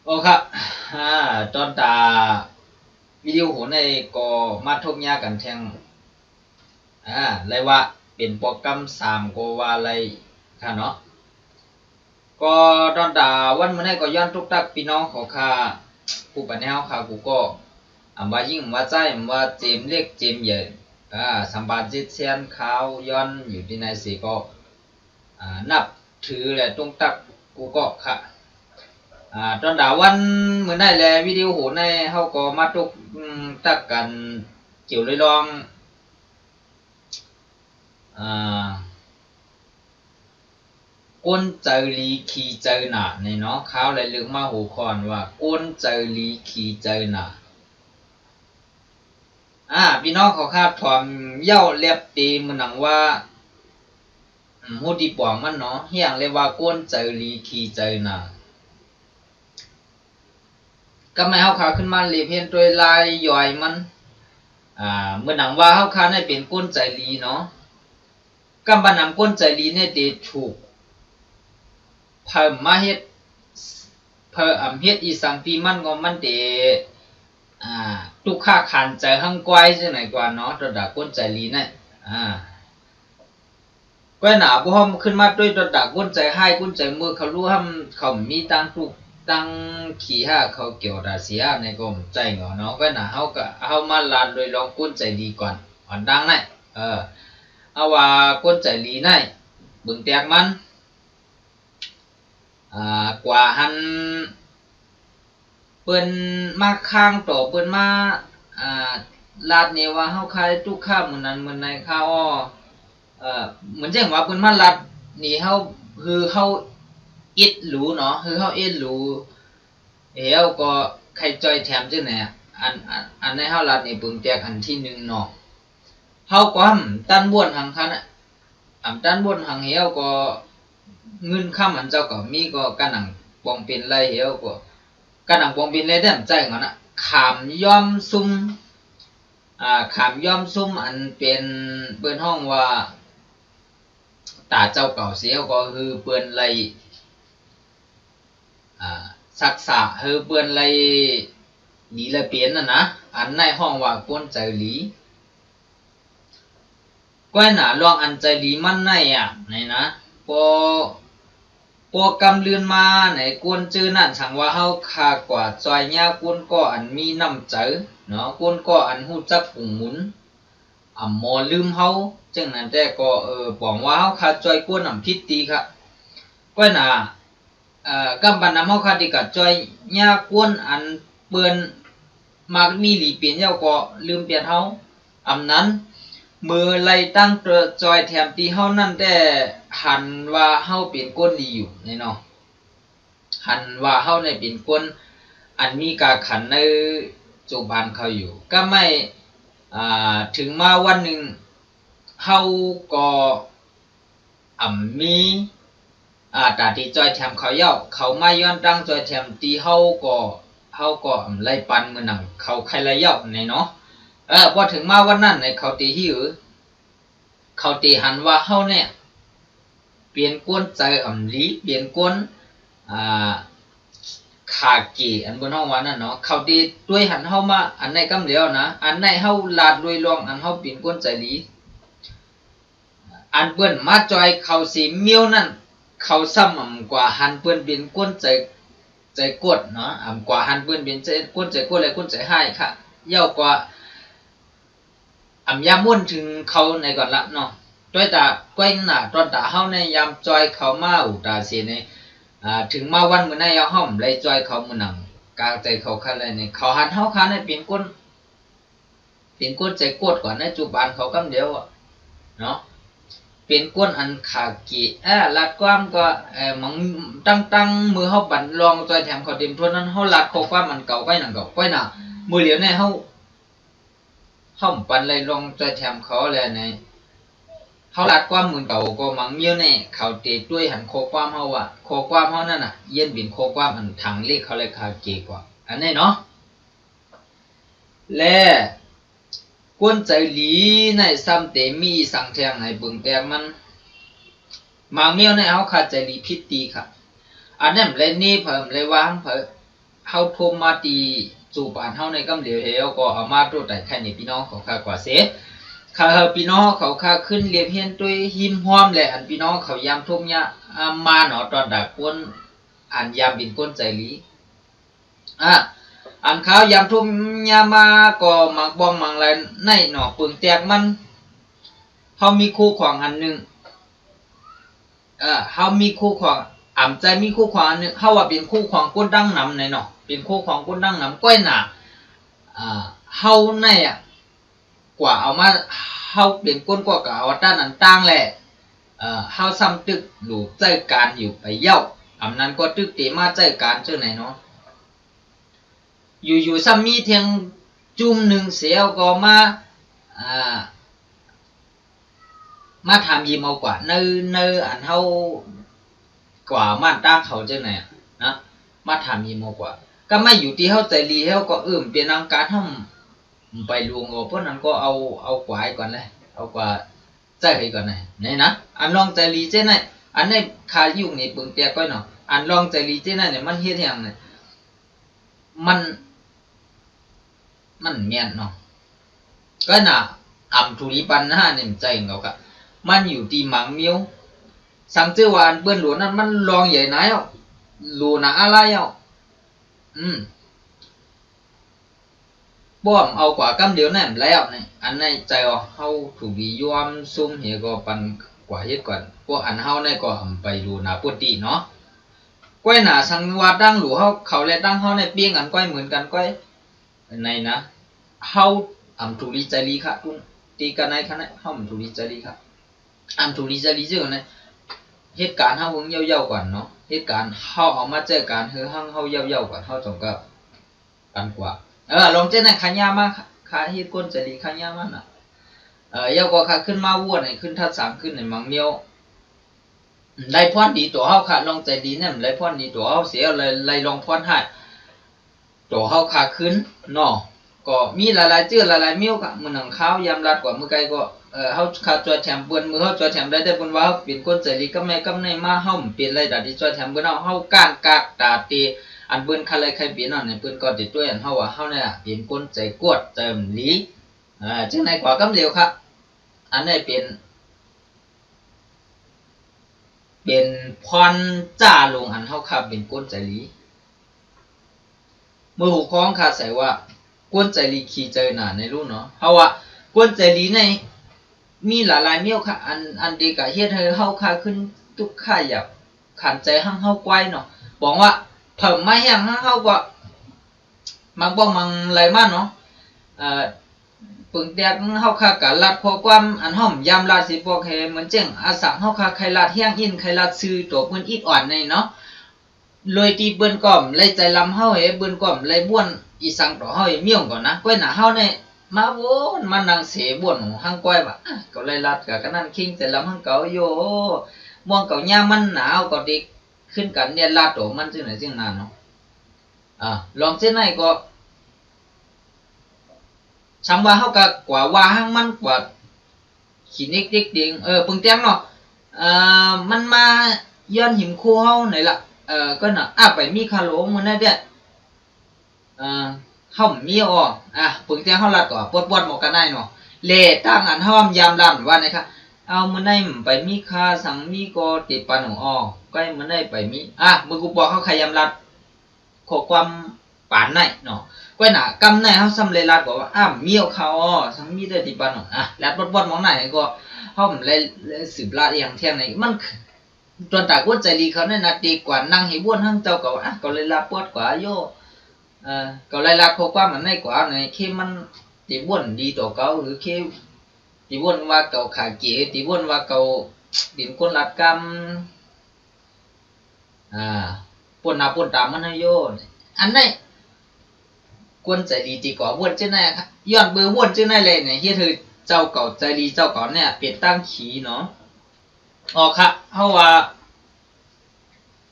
โอ้ครับตอนตาวิดีโอโหในก็มาทบยากันแทงเลยว่าเป็นโปรแกรม3ก็ว่าอะไรค่ะเนาะก็ตอนตาวันมื้อนี้ก็ย้อนทุกตักพี่น้องของข้าผู้ปันแนวข้ากูก็ว่ายิ่งว่าใจว่าเจมเล็กเจมใหญ่สัมบาจิตเซียนขาวย้อนอยู่ที่ในสีก็นับถือแหละตรงตักกูก็ค่ะตอนดาวันเหมือนได้แลวิดีโอโหในเฮาก็มาตุกตักกันเกี่ยวเลยลองอ่าก้นเจอลีขีเจอหนาในเนาะข้าวเลยเลือกมาหูคอนว่าก้นเจอลีขีเจอหนาพี่น้องเขาคาดถอมเย้าเล็บตีมันหนังว่าหูดีปองมันเนาะเฮียงเลยว่าก้นเจอลีขีเจอหนาก็ไม่เฮาขาขึ้นมาเรียบเห็นตัวลายย่อยมันเมื่อหนังว่าเฮาคาให้เป็นก้นใจลีเนาะกำบันนำก้นใจลีเนี่ยเดถูกเพิ่มมาเฮ็ดเพิ่มเฮ็ดอีสังปีมันก็มันเดตุกค่าขันใจหังก้อยจังไหนกว่าเนาะระดับก้นใจลีเนี่ยก้อยหนาบ่ฮอมขึ้นมาด้วยระดับก้นใจให้ก้นใจมือเขารู้ห้ำเขามีตังตุกตังขี่ห้าเขาเกี่ยวดาเสียในกรมใจเหงาเนาะก้อยหนาเฮาก็เฮามาลานโดยลองก้นใจดีก่อนอ่อนดังได้เอาว่าก้นใจลีได้บึงแตกมันกว่าหันเปิ้นมาข้างต่อเปิ้นมาลาดเนี่ยว่าเฮาขายทุกข้ามมื้อนั้นมื้อไหนข้าวเหมือนจังว่าเปิ้นมาลาดนี่เฮาคือเฮาอิดหรูเนาะคือเฮาอิดหรูเฮาก็ใครจอยแถมจังไหนอันในเฮาลาดนี่เบิ่งแตกอันที่1เนาะเฮาก็ตันบ้วนหังคันตันบ้วนหังเฮาก็เงินค่ำอันเจ้าก็มีก็กันหนังปองเป็นไรเฮาก็กันหนังปองเป็นไรได้ใจก่อนนะขามย่อมซุ่มขามย่อมซุ่มอันเป็นเปิ้นห้องว่าตาเจ้าเก่าเสียก็คือเปิ้นไรศักษะคือเปิ้นไรหลีละเปลี่ยนน่ะนะอันในห้องว่าก้นใจหลีก้อยหนาลองอันใจหลีมันในไหนนะพอกำเลือนมาไหนกวนจื้อนั่นสั่งว่าเฮาคากว่าจอยยากวนก็อันมีน้ำใจเนาะกวนก็อันฮู้จักปุ่งหมุนหมอลืมเฮาจังนั้นแต่ก็บอกว่าเฮาคาจอยกวนพิษตีค่ะก้อยหนากำบันนำเฮาคาดิกะจอยยากวนอันเปิ้นมากมีหลีเปลี่ยนเจ้าก็ลืมเปลี่ยนเฮานั้นมือไล่ตั้งตัวจอยแถมตีเฮานั่นแต่หันว่าเฮาเป็นก้นดีอยู่แน่เนาะหันว่าเฮาในเป็นก้นอันมีกาขันในจุบานเขาอยู่ก็ไม่ถึงมาวันหนึ่งเฮาก็มีตาที่จอยแถมเขาเย้าเขามาย้อนตั้งจอยแถมตีเฮาก็ไล่ปันมือหนังเขาใครไล่เย้าในเนาะพอถึงมาวันนั้นในเขาตีหิวเขาตีหันว่าเฮาเนี่ยเปลี่ยนก้นใจลีเปลี่ยนก้นขากี่อันบนห้องวันนั่นเนาะเขาตีด้วยหันเฮามาอันในกำเดียวนะอันในเฮาลาดด้วยลองอันเฮาเปลี่ยนก้นใจลีอันเปิ้นมาจอยเขาสีเมียวนั่นเขาซ้ำกว่าหันเปิ้นเป็นก้นใจกดเนาะกว่าหันเปิ้นเป็นใจก้นใจกดและก้นใจให้ค่ะเย้ากว่ายามมุ่นถึงเขาในก่อนละเนาะด้วยตาก้อยหน้าตอนตาเฮาในยามจอยเขามาอุตาเสียในถึงมาวันมื้อในยาห้อมเลยจอยเขามื้อหนังกลางใจเขาคันเลยนี่เขาหันเฮาคันให้เป็นก้นใจกดก่อนในจุบานเขากำเดียวเนาะเป็นก้นอันขากีลัดความก็มังตั้งมือเฮาปั่นลองจอยแถมเขาเต็มทั่วนั้นเฮาลัดข้อความมันเก่าก้อยหนังเก่าก้อยหน้ามือเหลียวในเฮาปันเลยลงใจแถมเขาเลยในเขาลัดความมือเก่าก็มังเมียวเนี่ยเขาเตะด้วยหันโคความเขาโคความเขานั่นเย็นบินโคความอันทางเลขเขาเลยคาเกกว่าอันนี้เนาะและกวนใจหลีในซ้ำเตมีสังแทงในบึงแตงมันมังเมียวในเขาขาดใจหลีพิษตีค่ะอันนั้นเลยนี่เพิ่มเลยวางเพิ่ม เฮาโทรมาตีสู่ปานเฮาในกำเหลียวเฮาก็เอามาตัวแต่แค่นี้พี่น้องเขาค่ากว่าเสข้าพี่น้องเขาค่าขึ้นเรียบเฮียนด้วยหิมห้อมแหละอันพี่น้องเขายามทุ่มยะมาเนาะตอนดักก้นอันยามบินก้นใจลีอันข้าวยามทุ่มยามาก็มักบ้องมังไรในเนาะปึงแตกมันเฮามีคู่ขวางอันนึงเฮามีคู่ขวางอ่ำใจมีคู่ขวางอันนึงเฮาว่าเป็นคู่ขวางก้นดังนำในเนาะเป็นคู่ขวางก้นดังนำก้อยหนาเฮาในกว่าเอามาเฮาเป็นก้นกว่ากับเอาด้านนั้นต่างแหละเฮาซ้ำตึกหลูใจการอยู่ไปเย้าอำนั้นก็ตึกเตมาใจการเจ้าไหนเนาะอยู่ๆซ้ำมีเทียงจุ่มหนึ่งเสียวก็มาทำยิมเอากว่าเนื้ออันเฮากว่ามันตั้งเขาเจ้าไหนนะมาทำยิมเอากว่าก็ไม่อยู่ที่เฮาใจรีเฮาก็เปลี่ยนอังการเฮาไปลวงเพราะนั้นก็เอากวายก่อนเลยเอากว่าใจให้ก่อนเลยนี่นะอันลองใจรีเจ้าไหนอันนี้คายุ่งนี่ปึงเตียก้อยเนาะอันลองใจรีเจ้าไหนเนี่ยมันเฮ็ดอย่างเนี่ยมันเมียนเนาะก็น่ะอ่ำทุริปันห้าเนี่ยใจของเขาค่ะมันอยู่ที่หมังเมียวสังเจวานเปิ้นหลวงนั้นมันลองใหญ่ไหนอ่ะหลวงนะอะไรอ่ะบ่มเอากว่ากำเดียวนั่นแล้วนี่อันในใจอ่ะเฮาถูกดียอมซุ่มเหียก็ปันกว่าเฮ็ดก่อนพวกอันเฮาในก็ไปดูหน้าปุติเนาะก้อยหน้าสังวาดังหลูเขาและดังเฮาในเปียงกันก้อยเหมือนกันก้อยในนะเฮาทุริใจลีค่ะตุ้งตีกันในคันเฮาทุริใจลีค่ะทุริใจลีเจ้าเนี่ยเหตุการณ์เฮาเพิ่งเย่าๆก่อนเนาะเหตุการณ์เฮาเอามาเจอการเฮาเย่าๆก่อนเฮาจงกับกันกว่าลองเจ้าในขันยามาขาเฮ็ดก้นใจลีขันยามาน่ะเย่าก็ขาขึ้นมาวัวในขึ้นทัด3ขึ้นในมังเมียวได้พรดีตัวเฮาค่ะลองใจดีเนี่ยได้พรดีตัวเฮาเสียเลยลองพรให้ตัวเฮาขาขึ้นเนาะก็มีหลายๆชื่อหลายๆเมียวค่ะมื้อหนังข้าวยามรัดกว่ามื้อไกลก็เฮาขาจอดแถมเปิ้นมือเฮาจอดแถมได้แต่เปิ้นว่าเฮาเป็นคนใจดีกับแม่กับในมาเฮาเป็นไรดาที่จอดแถมเปิ้นเฮาก้านกากตาตีอันเปิ้นคันไรใครเป็นเนาะเนี่ยเปิ้นก็ติดด้วยอันเฮาว่าเฮาเนี่ยเป็นคนใจกวดใจหลีจังได๋กว่ากำเหลียวครับอันนี้เป็นพรจ้าลงอันเฮาครับเป็นคนใจหลีมือหูคล้องค่ะใส่ว่ากวนใจลีขี่ใจหนาในรู้เนาะเฮาว่ากวนใจลีในมีหลายๆเมียวค่ะอันดีกะเฮ็ดให้เฮาค่าขึ้นทุกค่าอยากขันใจหั่งเฮาไกวเนาะบอกว่าเพิ่มมาแห้งหั่งเฮาก็มักบ่มังไหลมาเนาะปึงแตกเฮาค่ากะลัดพอความอันห้อมยามลาดสิบอกให้เหมือนเจ้งอาสังเฮาค่าใครลาดแห้งอินใครลาดซื้อตัวเพิ่นอิดอ่อนในเนาะเลยตีเบิ้นก่อมเลยใจลำเฮาเอเบิ้นก่อมเลยบ้วนอีสังต่อเฮาเมียงก่อนนะก้อยหน้าเฮาเนี่ยมาโวนมานั่งเสบ้วนหังก้อยว่าก็เลยรัดกับนั่นคิงใจลำหังเก่าโยม่วงเก่าย่ามันหนาวก็ดิขึ้นกันเนี่ยลาดตัวมันจึงไหนจึงนานเนาะลองเส้นไหนก็ช่างว่าเฮาก็กว่าว่าหังมันกว่าขี้นิกดิกดิงปึงเตียงเนาะมันมาย้อนหิมคู่เฮาไหนล่ะก็น่ะไปมีคาโหลมื้อนั้นเด้เฮามีปึงเตียงเฮาลัดก็ปวดๆหมอกกันได้เนาะเลตั้งอันเฮายามลั่นว่านะครับเอามื้อนั้นไปมีคาสังมีก็ติปันของก็มื้อนั้นไปมีมื้อกูบอกเฮาขยามลัดขอความปานไหนเนาะก้อยน่ะกำไหนเฮาสำเร็จลัดก็ว่ามีเอาเขาสังมีได้ติปันลัดปวดๆหมองไหนก็เฮาเลยสืบลาดอย่างเที่ยงไหนมันจนตากวนใจลีเขาเนี่ยนะดีกว่านั่งให้บ้วนทั้งเจ้าก็ก็เลยลาปวดกว่าโยก็เลยลาพอความมันในกว่าในเข้มันตีบ้วนดีต่อเขาหรือเข้ตีบ้วนว่าเก่าขาเก๋ตีบ้วนว่าเก่าดินคนลัดกรรมปนหน้าปนตามมันให้โยอันนี้กวนใจดีตีกว่าบ้วนเจ้าแน่ครับย้อนเบอร์บ้วนเจ้าแน่เลยเนี่ยเฮียเธอเจ้าเก่าใจดีเจ้าเก่าเนี่ยเปลี่ยนตั้งขีเนาะค่ะเพราะว่า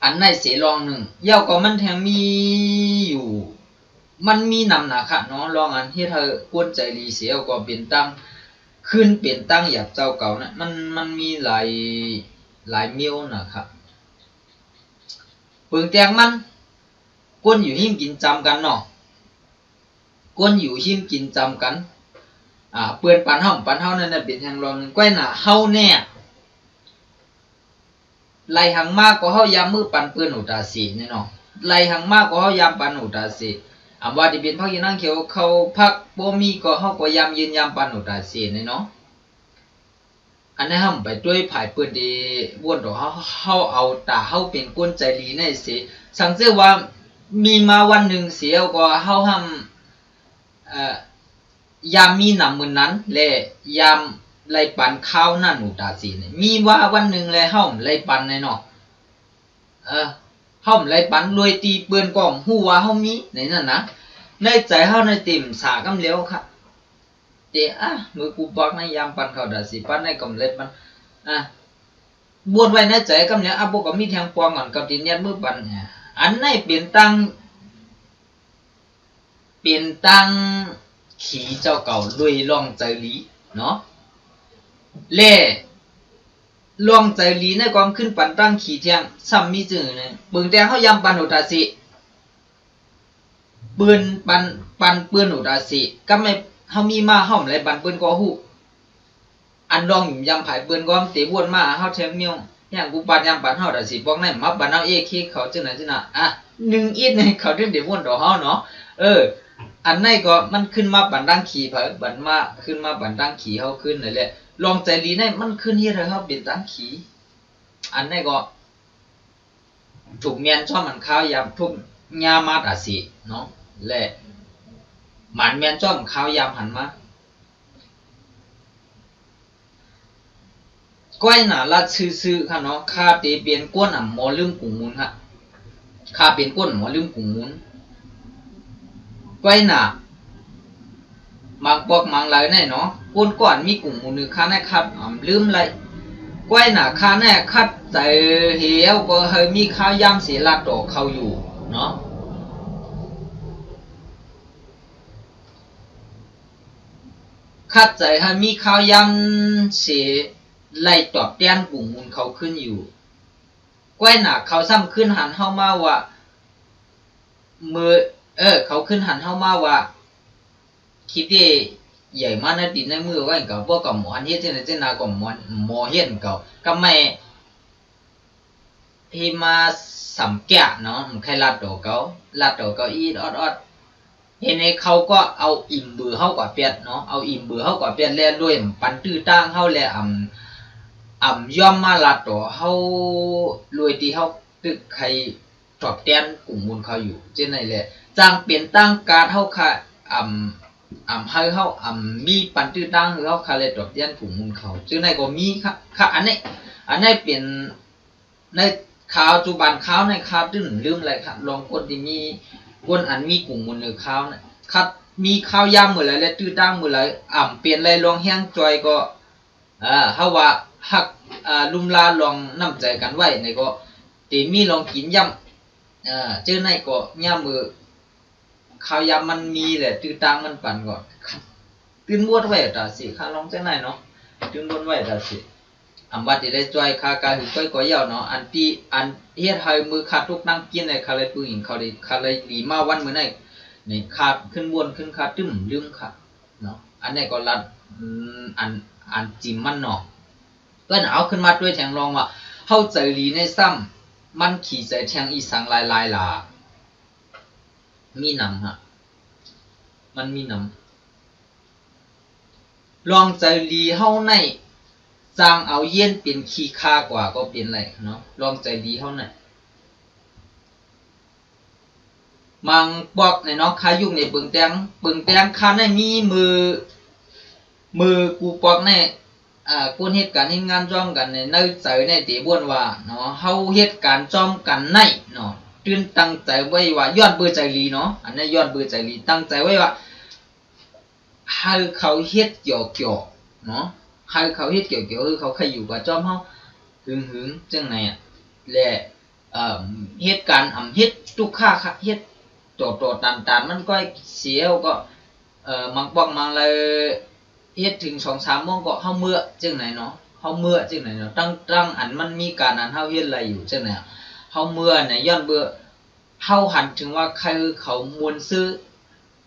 อันในเสลองหนึ่งเย่าก็มันแทงมีอยู่มันมีนำหนาค่ะเนาะลองอันที่เธอกวนใจดีเสียก็เปลี่ยนตั้งขึ้นเปลี่ยนตั้งอยากเจ้าเก่านะมันมีหลายเมียวนะครับปึงแตงมัน ก้นอยู่หิมกินจำกันเนาะก้นอยู่หิมกินจำกันเปื้อนปันเฮานั่นน่ะเป็นทางรองก้อยหน้าเฮาแน่ไล่หังมากก็เฮายามมือปันเปื้อนอุตาสีนี่เนาะไล่หังมากก็เฮายามปันอุตาสีว่าที่เป็นพักยืนนั่งเขียวเขาพักบ่มีก็เฮาก็ยามยืนยามปันอุตาสีนี่เนาะอันนี้ห้ามไปด้วยผายปืนดีวนดอกเฮาเอาตาเฮาเป็นก้นใจดีในสิสังเกตว่ามีมาวันหนึ่งเสียก็เฮาห้ามยามมีนำมือนั้นและยามไล่ปันข้าวนั่นอุตาสีนี่มีว่าวันหนึ่งและเฮาไล่ปันในเนาะเฮาไล่ปันรวยตีปืนกองฮู้ว่าเฮามีในนั้นนะในใจเฮาในติ่มสากำเหลวค่ะเจ้มือกูบอกในยามปันเขาดาสิปันในกำเล็บมันบวนไว้ในใจกำเนี้ยพวกก็มีแทงปองก่อนกับดินเนียนมือปันอันในเปลี่ยนตังขี่เจ้าเก่าลุยล่องใจลีเนาะเล่ล่องใจลีในความขึ้นปันตั้งขี่เทียงซ้ำมีจื่อเนี่ยเบิ่งแต่เขายำปันอุตาสิปืนปันปืนอุตาสิก็ไม่เฮามีมาเฮาไรบันเปิ้นก็ฮู้อันดองยำผายเปิ้นก็เตะวนมาเฮาแทงเมียวอย่างกูปันยำปันเฮาดาสิบอกในมาบันเอาเอเคเขาจังนั้นจังน่ะ1อีดในเขาถึงได้วนดอกเฮาเนาะอันไหนก็มันขึ้นมาบันดังขี่เผบันมาขึ้นมาบันดังขี่เฮาขึ้นนั่นแหละลองใจดีในมันขึ้นเฮ็ดให้เฮาเป็นดังขี่อันไหนก็ถูกเมียนชอบมันข้าวยำทุกยามาดาสิเนาะและหมันแมนจ้อมข้าวยามหันมาก้อยหนาลัดซื่อๆค่ะเนาะข้าเตเปลี่ยนก้นหมอลืมกุ่งมุนค่ะข้าเป็นก้นหมอลืมกุ่งมุนก้อยหนามังปอกมังไหลแน่เนาะก้นก่อนมีกุ่งมุนนึงข้าแน่ครับลืมไรก้อยหนาข้าแน่คัดใจเหี่ยวก็เฮยมีข้าวยามเสียลัดต่อเขาอยู่เนาะคัดใจให้มีข้าวยำเสียไล่ตอบแต้นกลุ่มมูลเขาขึ้นอยู่ก้อยหนาเขาซ้ำขึ้นหันเข้ามาว่ามือเขาขึ้นหันเข้ามาว่าคิดได้ใหญ่มากนะดินในมือว่าอย่างเก่าพวกกับหมอนเฮ็ดเจนเจนากับหมอเฮ็ดเก่าก็ไม่ที่มาสัมแกะเนาะใครลัดดอกเขาอีดอดเห็นในเขาก็เอาอิ่มเบือเฮากว่าเปียดเนาะเอาอิ่มเบือเฮากว่าเปียดแลด้วยปันตื้อตั้งเฮาแลย่อมมาลัดต่อเฮารวยที่เฮาตึกใครตอบแทนกลุ่มมูลเขาอยู่เช่นไหนแหละจ้างเปลี่ยนตั้งการเฮาค่ะให้เฮามีปันตื้อตั้งคือเฮาค่ะเลยตอบแทนกลุ่มมูลเขาจึงไหนก็มีค่ะอันนี้เปลี่ยนในข่าวจุบันข่าวในข่าวตึ้งลืมอะไรครับลองคนที่มีคนอันมีกลุ่มมูลหรือข้าวนะครับมีข้าวยำมือไรและตื้อตั้งมือไรเปลี่ยนไรลองแห้งจอยก็เฮาว่าหักลุ่มลาลองน้ำใจกันไว้ในก็ตีมีลองกินยำเจอในก็ย่ำมือข้าวยำมันมีแหละตื้อตั้งมันปั่นก่อนตื่นมวดไว้ตาสิข้าลองเจ้าไหนเนาะตื่นมวดไว้ตาสิว่าที่ได้จอยคาการหือก้อยก็ยาวเนาะอันเฮ็ดให้มือขาดทุกนั่งกินในคาเลยปืนหิงเขาได้คาเลยดีมาวันมื้อไหนในขาดขึ้นบนขึ้นขาดตึ้มลืมค่ะเนาะอันนี้ก็รัดอันจิมมันเนาะก็เอาขึ้นมาด้วยแทงรองว่าเฮาใจลีในซ้ำมันขี่ใจแทงอีสังลายล่ะมีนำฮะมันมีนำลองใจลีเฮาในสร้างเอาเย็นเป็นขี้ค่ากว่าก็เป็นไรเนาะลองใจดีเท่านั้นมังปอกในเนาะคายุ่งในเบิ่งแตงคาในมีมือกูปอกในกูเฮ็ดการเฮ็ดงานจ้อมกันในใจในตีบ้วนว่าเนาะเฮาเฮ็ดการจ้อมกันในเนาะตื่นตั้งใจไว้ว่ายอดเบื่อใจลีเนาะอันนี้ยอดเบื่อใจลีตั้งใจไว้ว่าให้เขาเฮ็ดเกี่ยวเนาะให้เขาเฮ็ดเกี่ยวคือเขาใครอยู่กับจอมเฮาหึงจังไหนและเฮ็ดการเฮ็ดทุกค่าเฮ็ดโตตามมันก็เสียก็มังบอกมังเลยเฮ็ดถึง 2-3 โมงก็เฮาเมื่อจังไหนเนาะเฮาเมื่อจังไหนเนาะตั้งอันมันมีการอันเฮาเฮ็ดอะไรอยู่จังไหนเฮาเมื่อเนี่ยย้อนเบื่อ เฮาหันถึงว่าใครเขามวลซื้อ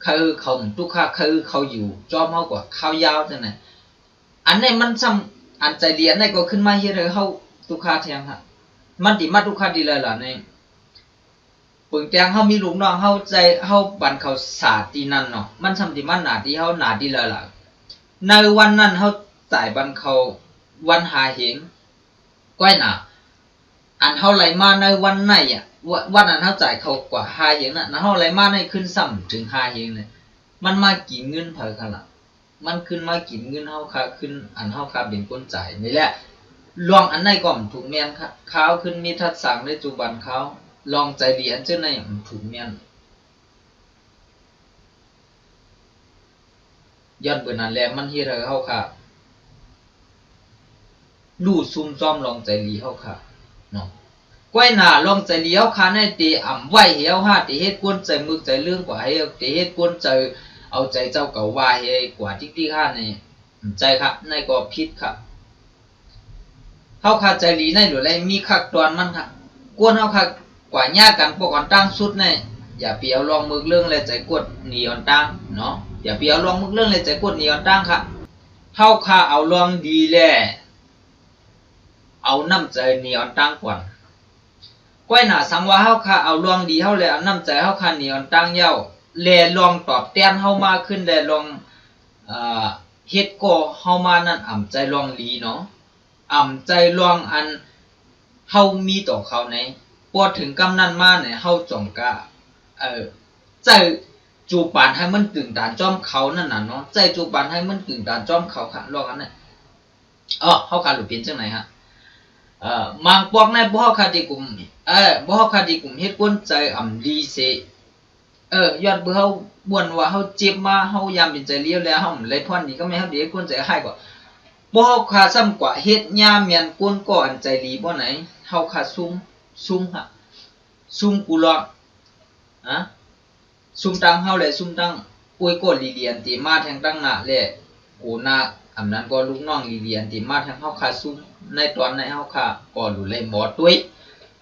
ใครเขาทุกค่าใครเขาอยู่จอมเฮากว่าข้าวยาวจังไหนอันนี้มันซ้ำอันใจเรียนได้ก็ขึ้นมาเฮ็ดให้เฮาทุกค่าแทงฮะมันติมาทุกค่าดีเลยล่ะนี่ปึงแตงเฮามีลูกน้องเฮาใจเฮาปันเขาสาตีนั่นเนาะมันซ้ำที่มันหน้าที่เฮาหน้าที่เลยล่ะในวันนั้นเฮาจ่ายบันเขาวันหาเหงก้อยหน้าอันเฮาไหลมาในวันไหนอ่ะวันนั้นเฮาจ่ายเขากว่าหาเหงน่ะเฮาไหลมาในขึ้นซ้ำถึงหาเหงเลยมันมากินเงินเผาคั่นล่ะมันขึ้นมากินเงินเฮาค่ะขึ้นอันเฮาค่ะเป็นคนจ่ายนี่แหละลองอันไหนก็ถูกแม่นค่ะเขาขึ้นมีทัดสั่งในปัจจุบันเขาลองใจดีอันเจ้าไหนถูกแม่นย้อนเบิ่นนั่นแหละมันเฮ็ดให้เฮาค่ะรู้ซุ่มซ่อมลองใจดีเฮาค่ะเนาะก้อยหน้าลองใจดีเฮาค่ะในติอ่ำไว้เฮาหาติเฮ็ดกวนใจมึกใจเรื่องกว่าให้ติเฮ็ดกวนใจเอาใจเจ้าเก่าว่าให้กว่าที่ค่านี่ใจครับในก็ผิดครับเฮาค่ะใจดีในหรือไรมีคักตอนมันค่ะกวนเฮาค่ะกว่าหญ้ากันปกอนตั้งสุดในอย่าเปียวลองมึกเรื่องเลยใจกดหนีออนตั้งเนาะอย่าเปียวลองมึกเรื่องเลยใจกดหนีออนตั้งค่ะเฮาค่ะเอาลองดีแลเอาน้ำใจหนีออนตั้งก่อนก้อยหน้าสังว่าเฮาค่ะเอาลองดีเฮาเลยเอาน้ำใจเฮาค่ะหนีออนตั้งเย้าแลลองตอบแทนเฮามาขึ้นแลลองเฮ็ดก็เฮามานั่นอ่ำใจลองลีเนาะอ่ำใจลองอันเฮามีต่อเขาในพอถึงกำนั้นมาเนี่ยเฮาจ่องกะใจจูปานให้มันตึงตานจ้อมเขานั่นน่ะเนาะใจจูปานให้มันตึงตานจ้อมเขาค่ะลองอันนั้นเฮาค่ะหลุดเป็นจังไหนฮะมางปอกในบ่เฮาค่ะที่กลุ่มบ่เฮาค่ะที่กลุ่มเฮ็ดกวนใจอ่ำดีเสยอดเบื่อเฮาบ่นว่าเฮาเจ็บมาเฮายามเป็นใจเลี้ยวแล้วเฮาเลยพรนี่ก็ไม่เฮาเดี๋ยวคนใจให้กว่าบ่เฮาขาซ้ำกว่าเฮ็ดยามแม่นกวนก่อนใจดีบ่ไหนเฮาขาซุ่มฮะซุ่มกูลอกซุ่มตังเฮาแหละซุ่มตังป่วยก็ลีเลียนติมาแทงตั้งหน้าแหละกูนาอำนั้นก็ลูกน้องลีเลียนติมาแทงเฮาขาซุ่มในตอนในเฮาขาก็รู้เลยหมอตุ้ย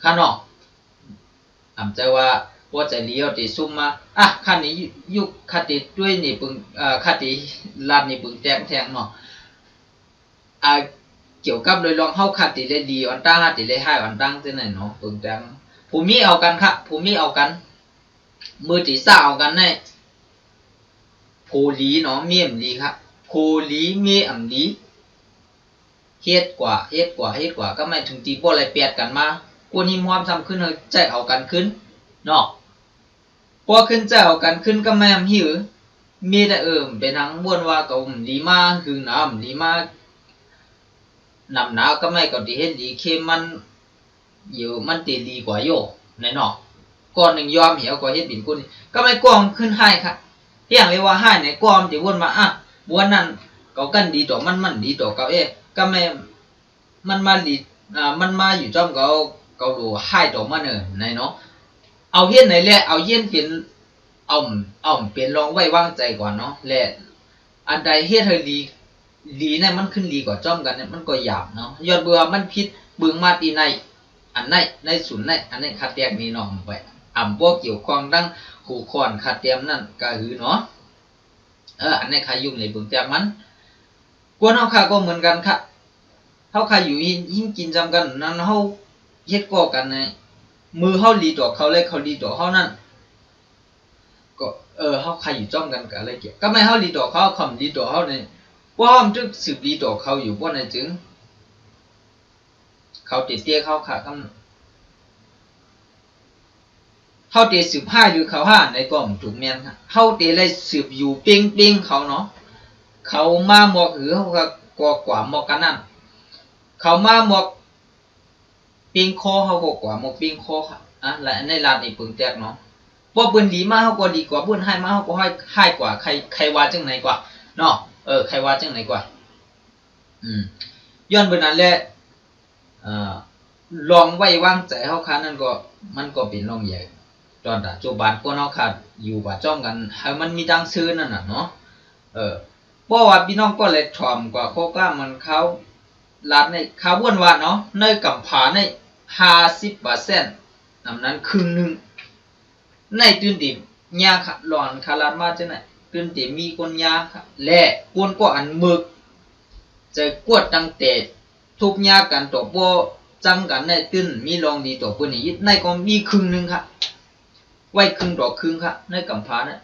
ค่ะเนาะอำใจว่าพอใจเลี้ยวติซุ่มมาคันนี้ยุคคติด้วยนี่ปึงคติลาดนี่ปึงแตงแทงเนาะเกี่ยวกับโดยลองเฮาคติเลยดีอันตั้งติเลยให้อันตั้งจังไหนเนาะปึงแตงผู้มีเอากันครับผู้มีเอากันมือติซ่าเอากันในโพลีเนาะมีอำลีครับโพลีมีอำลีเฮ็ดกว่าก็ไม่ถึงตีบ่อะไรเปียดกันมากวนหิมความซ้ำขึ้นเฮาใจเอากันขึ้นเนาะพอขึ้นใจเอากันขึ้นก็แม่มหิวมีแต่เป็นทั้งบ่นว่าก็ดีมาคือน้ำดีมานำหนาวก็ไม่ก็ดีเฮ็ดดีเข้มมันอยู่มันติดีกว่าโยในเนาะก่อนหนึ่งยอมเหี่ยวก็เฮ็ดบินกุนก็ไม่กวมขึ้นให้ครับเที่ยงเลยว่าให้ไหนกวมสิวนมาบัวนั้นก็กันดีต่อมันดีต่อเขาก็ไม่มันมาดีมันมาอยู่จอมเขาดูให้ต่อมันในเนาะเอาเฮ็ดไหนแหละเอาเย็นเป็นเอาเป็นลองไว้วางใจก่อนเนาะและอันใดเฮ็ดให้ดีเนี่ยมันขึ้นดีกว่าจ้อมกันเนี่ยมันก็หยาบเนาะยอดเบื่อมันผิดเบิ่งมาตีในอันในศูนย์ในอันนี้คัดแยกนี่เนาะไปบ่เกี่ยวข้องดังขู่คอนคัดเตรียมนั่นก็หือเนาะอันนี้ใครยุ่งในเบิ่งแต่มันกวนเฮาค่ะก็เหมือนกันค่ะเฮาค่ะอยู่ยิ่งกินจำกันนั้นเฮาเฮ็ดก่อกันในมือเฮาดีต่อเขาเลยเขาดีต่อเฮานั่นก็เฮาใครอยู่จ้อมกันก็อะไรเกี่ยวก็ไม่เฮาดีต่อเขาคำดีต่อเฮานี่ว่าเฮาจึงสืบดีต่อเขาอยู่บ่นั่นจึงเขาติเตี้ยเขาค่ะกำเฮาเตสืบ5หรือเขา5ในก็ถูกแม่นค่ะเฮาเตเลยสืบอยู่เป้งๆเขาเนาะเขามาหมอกหือเฮาก็กว่าหมอกกันนั่นเขามาหมอกปิงคอเฮาก็กว่าหมอกปิงคอค่ะและในลาดนี่ปึงแตกเนาะบ่เปิ้นดีมาเฮาก็ดีกว่าเปิ้นให้มาเฮาก็ให้กว่าใครว่าจังไหนกว่าเนาะใครว่าจังไหนกว่าย้อนเบิ่นนั้นแหละลองไว้วางใจเฮาค่ะนั่นก็มันก็เป็นรองใหญ่ตอนปัจจุบันคนเฮาค่ะอยู่ว่าจ้องกันให้มันมีดังซื่อนั่นน่ะเนาะเพราะว่าพี่น้องก็เลยถ่อมกว่าโคกล้ามันเขาลาดในคาร์บอนว่าเนาะในกำผาใน50%นำนั้นครึ่งนึง ในตื่นติยาค่ะหลอนคาลาดมาจังไหนตื่นติมีคนยาค่ะและกวนก็อันมึกจะกวดตั้งแต่ทุกยากันตัวโปจังกันในตื่นมีลองดีตัวปุ่นนี่ในก็มีครึ่งนึงค่ะไว้ครึ่งต่อครึ่งค่ะในกำพร้านะ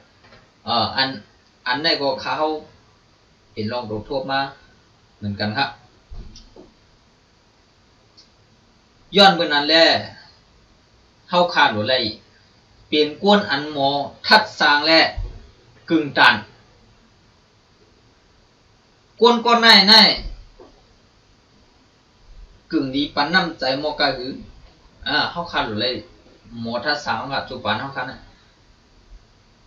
อันในก็เขาเป็นลองตัวทั่วมาเหมือนกันครับย้อนเมื่อนั้นแหละเฮาขาดหรือไรเปลี่ยนกวนอันหมอทัดสร้างและกึ่งตันกวนก็ในกึ่งดีปันน้ำใจหมอกะหือเฮาขาดหรือไรหมอทัดสร้างกับจุปันเฮาขาดนะ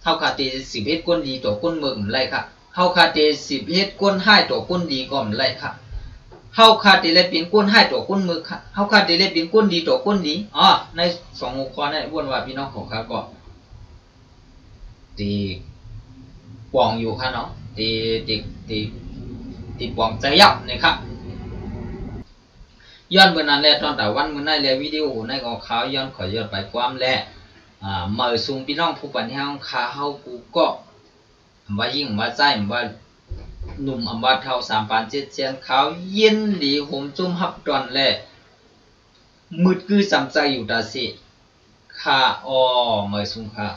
เฮาขาดตี10เฮ็ดกวนดีตัวกวนเมืองไรครับเฮาขาดตี10เฮ็ดกวนให้ตัวกวนดีก็มไรครับเฮาขาดตีเลยเป็นกวนให้ตัวกวนมือครับเฮาขาดตีเลยเป็นกวนดีตัวกวนดีใน2หัวข้อนั้นวนว่าพี่น้องของข้าก็ตีปองอยู่ค่ะเนาะตีปองใจยับนะครับย้อนเมื่อนั้นแหละตอนแต่วันเมื่อนั้นแหละวิดีโอในของเขาย้อนขอย้อนไปความแหละเมื่อซุงพี่น้องผู้ปัญญาของข้าเฮากูก็ว่ายิ่งว่าใจว่าหนุ่มอำว่าเท่า3ปาน7เสียนเขาเย็นหลีห่มจุ่มฮับตอนแหละมืดคือสำใจอยู่ตาสิข้าเมื่อซุงข้า